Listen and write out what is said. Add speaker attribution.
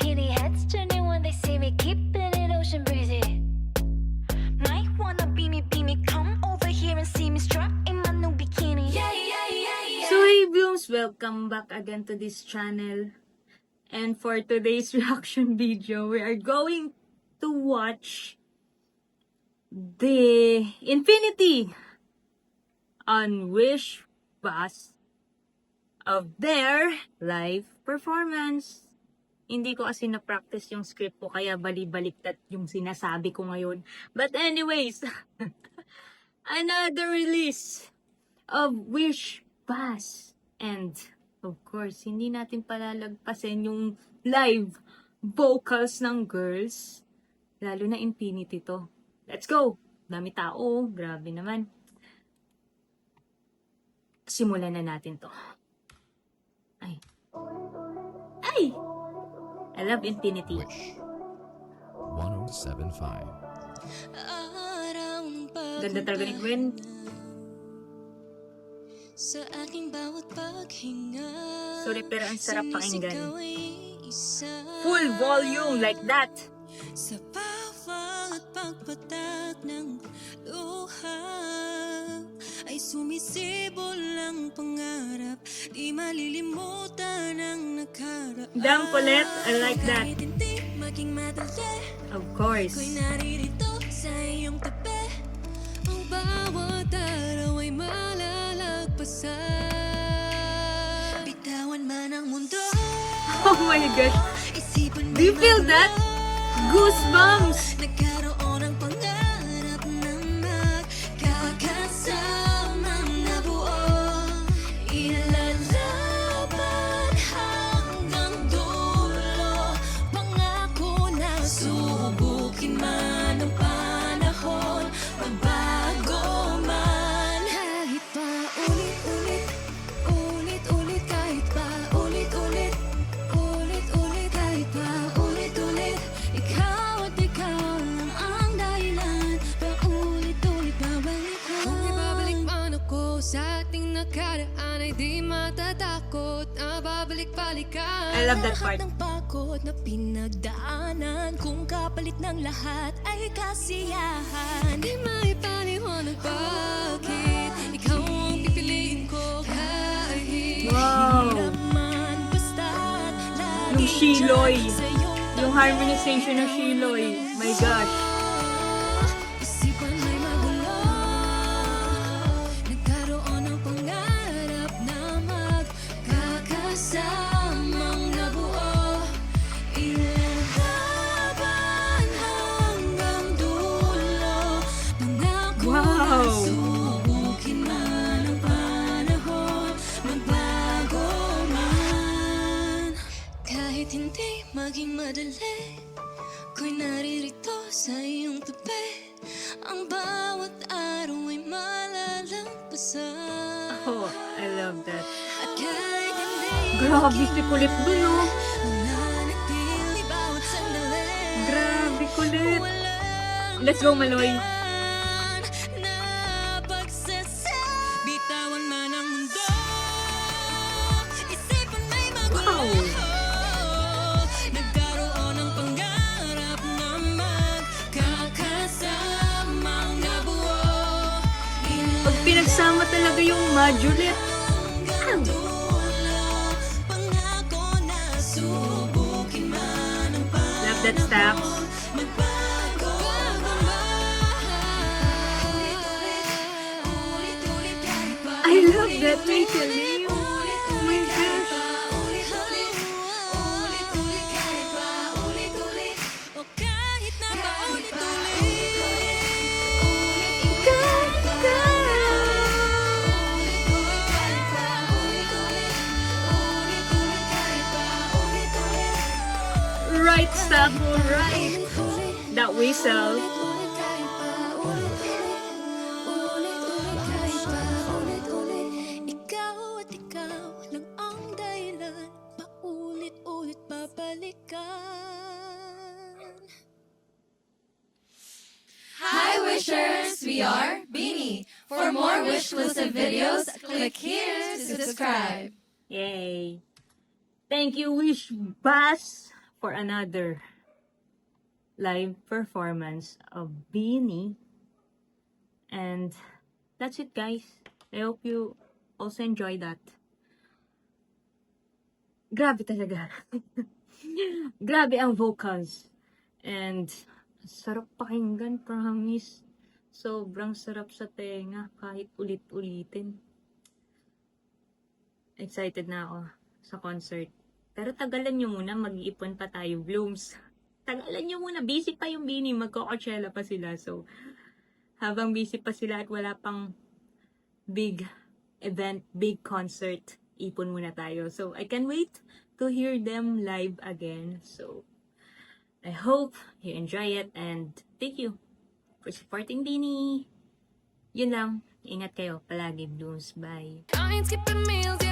Speaker 1: bikini heads turning when they see me, keeping it ocean breezy. Might wanna be me, come over here and see me strut in my new bikini. Yeah, yeah, yeah, yeah.
Speaker 2: So hey Blooms, welcome back again to this channel. And for today's reaction video, we are going to watch the Infinity on Wish Bus of their live performance. Hindi ko kasi na-practice yung script ko, kaya bali-baliktad yung sinasabi ko ngayon. But anyways, another release of Wish Bus. And of course, hindi natin palalagpasin yung live vocals ng girls. Lalo na Infinity to. Let's go! Dami tao. Grabe naman. Simulan na natin to. Ay. Ay! I love Infinity.
Speaker 3: Wish 1075.
Speaker 2: Ganda talaga ni Gwen.
Speaker 1: Sa aking bawat paghinga,
Speaker 2: Sorry, pero ang sarap pakinggan. Full volume like that.
Speaker 1: sa bawat pagpatak ng luha ay sumisibol ang pangarap, di malilimutan ang nakaraan.
Speaker 2: Damn, Colette, I like that.
Speaker 1: Kahit hindi maging madali,
Speaker 2: Of course.
Speaker 1: ako'y naririto sa iyong tabi. Ang bawat araw ay malalagpasan. Bitawan man ang mundo,
Speaker 2: Oh my gosh.
Speaker 1: isipan
Speaker 2: Do you feel that? Goosebumps!
Speaker 1: Nagkaroon ng pangarap na magkakasamang nabuo. Ilalaban hanggang dulo. Pangako na subukin man ang panahon, magbago man. Kahit pa ulit-ulit, ulit-ulit, kahit pa ulit-ulit, ulit-ulit, kahit pa ulit-ulit. Ikaw at ikaw lang ang dahilan, paulit-ulit babalik ko. Kung ibabalik man ako sa ating nakaraan, ay di matatakot na babalik-balikan.
Speaker 2: I love that part.
Speaker 1: Lahat ng pagod na pinagdaanan, kung kapalit ng lahat ay kasiyahan. Di maipaliwanag bakit ikaw ang pipiliin ko kahit
Speaker 2: Wow.
Speaker 1: hirap man, basta't lagi
Speaker 2: Yung Shiloy.
Speaker 1: dyan sa iyong
Speaker 2: Yung harmonization ng Shiloy. My gosh.
Speaker 1: isipan may magulo. Nagkaroon ng pangarap na magkakasamang nabuo. Ilalaban hanggang dulo. Pangako na
Speaker 2: Wow.
Speaker 1: subukin man ang panahon, magbago man. Kahit hindi maging madali, ako'y naririto sa iyong tabi. Ang bawat araw ay malalampasan.
Speaker 2: Oh, I love that.
Speaker 1: At kahit hindi
Speaker 2: Grabe si kulit dun, oh.
Speaker 1: nananatili bawat sandali,
Speaker 2: Grabe kulit.
Speaker 1: walang
Speaker 2: Let's go, Maloy.
Speaker 1: hanggan na pagsasya. Bitawan man ang mundo, isipan may magulo.
Speaker 2: Wow.
Speaker 1: Nagkaroon ng pangarap na magkakasamang nabuo.
Speaker 2: Pag pinagsama talaga yung modulet.
Speaker 1: Hanggang dulo, pangako na subukin man ang
Speaker 2: Love that stack.
Speaker 1: magbago
Speaker 2: I love that Rachel. Oh my gosh.
Speaker 1: kahit na paulit-ulit.
Speaker 2: Right stuff, right. That whistle.
Speaker 1: Ikaw at ikaw lang ang dahilan, paulit-ulit babalikan.
Speaker 4: Hi Wishers, we are Beanie. For more Wish-exclusive videos, click here to subscribe.
Speaker 2: Yay. Thank you, Wish Bus, for another live performance of Beanie. And that's it, guys. I hope you also enjoy that. Grabe talaga. Grabe ang vocals. And sarap pakinggan, promise. Sobrang sarap sa tenga kahit ulit-ulitin. Excited na ako sa concert. Pero tagalan nyo muna, mag-iipon pa tayo, Blooms. Tagalan nyo muna, busy pa yung Beanie, magko-Coachella pa sila. So, habang busy pa sila at wala pang big event, big concert, ipon muna tayo. So, I can't wait to hear them live again. So, I hope you enjoy it and thank you for supporting Beanie. Yun lang. Ingat kayo palagi, Blooms. Bye.
Speaker 1: I ain't skipping meals, yeah.